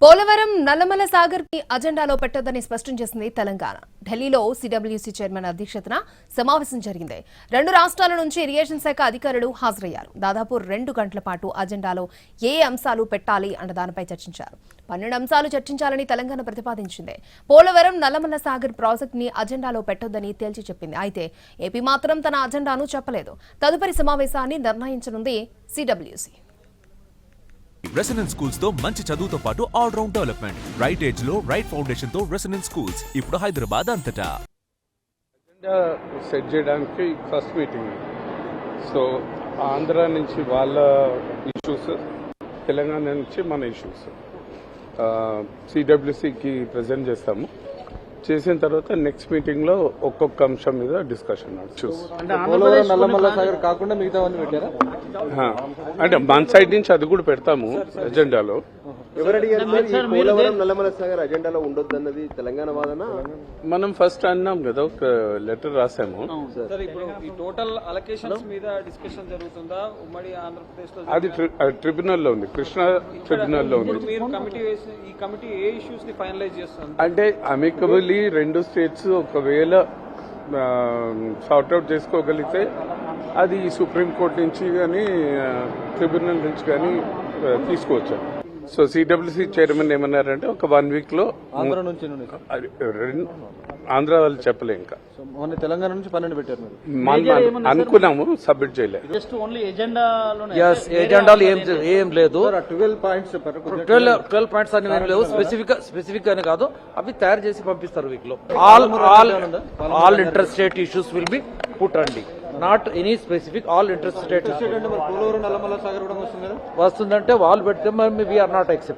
పోలవరం నల్లమల సాగర్ ని అజెండాలో పెట్టొద్దని స్పష్టం చేసింది తెలంగాణ. ఢిల్లీలో సిడబ్ల్యూసీ చైర్మన్ అధ్యక్షతన సమావేశం జరిగింది. రెండు రాష్ట్రాల నుంచి ఇరిగేషన్ శాఖ అధికారులు హాజరయ్యారు. దాదాపు 2 గంటల పాటు అజెండాలో ఏ అంశాలు పెట్టాలి అన్న దానిపై చర్చించారు. 12 అంశాలు చర్చించాలని తెలంగాణ ప్రతిపాదించింది. పోలవరం నల్లమల సాగర్ ప్రాజెక్ట్ ని అజెండాలో పెట్టొద్దని తేల్చి చెప్పింది. అయితే ఏపీ మాత్రం తన అజెండాను చెప్పలేదు. తదుపరి సమావేశాన్ని నిర్ణయించనుంది సిడబ్ల్యూసీ. రెసిడెన్స్ స్కూల్స్ తో మంచి చదువుతో పాటు all round development, right age లో రైట్ ఫౌండేషన్ తో రెసిడెన్స్ స్కూల్స్ ఇప్పుడు హైదరాబాద్ అంతటా. అజెండా సెట్ చేయడానికి ఫస్ట్ మీటింగ్. సో ఆంధ్ర నుంచి వాళ్ళ ఇష్యూస్, తెలంగాణ నుంచి మన ఇష్యూస్ సిడబ్ల్యూసీకి ప్రజెంట్ చేస్తాము. చేసిన తర్వాత నెక్స్ట్ మీటింగ్ లో ఒక్కొక్క అంశం మీద డిస్కషన్ నల్లమల్ల సాగర్ కాకుండా మిగతావన్నీ పెట్టారా? అంటే మన సైడ్ నుంచి అది కూడా పెడతాము అజెండాలో. ఎవరు అడిగారు పోలవరం నల్లమల్ల సాగర్ అజెండాలో ఉండొద్దన్నది తెలంగాణ వాదన? మనం ఫస్ట్ అన్నాం కదా, ఒక లెటర్ రాసాము. సార్, ఇప్పుడు ఈ టోటల్ అలొకేషన్స్ మీద డిస్కషన్ జరుగుతుందా ఉమ్మడి ఆంధ్రప్రదేశ్ లో? అది ట్రిబ్యునల్ లో ఉంది, కృష్ణా ట్రిబ్యునల్ లో ఉంది. మీరు కమిటీ వేసి ఈ కమిటీ ఏ ఇష్యూస్ ని ఫైనలైజ్ చేస్తుంది? అంటే అమికబుల్లీ 2 స్టేట్స్ ఒకవేళ సార్ట్అవుట్ చేసుకోగలిగితే అది సుప్రీంకోర్టు నుంచి కానీ ట్రిబ్యునల్ నుంచి కానీ తీసుకోవచ్చు. సో సిడబ్ల్యూసీ చైర్మన్ ఏమన్నారంటే ఒక 1 వీక్ లో ఆంధ్ర నుంచి ఆంధ్ర వాళ్ళు చెప్పలే. ఇంకా మొన్న తెలంగాణ నుంచి 12 పెట్టారు. అనుకున్నాము, సబ్మిట్ చేయలేదు. జస్ట్ ఓన్లీ ఎజెండా ఎజెండాలు ఏం లేదు. 12 పాయింట్స్ చెప్పారు. 12 పాయింట్స్ అని ఏం లేవు. స్పెసిఫిక్ అని కాదు, అవి తయారు చేసి పంపిస్తారు వీక్ లో. All inter state issues will be put అండి, not any specific, all inter state. Polavaram Nallamalla Sagar కూడా వస్తుంది కదా? వస్తుందంటే వాళ్ళు పెడితే మరి వీఆర్ నాట్ యాక్సెప్ట్.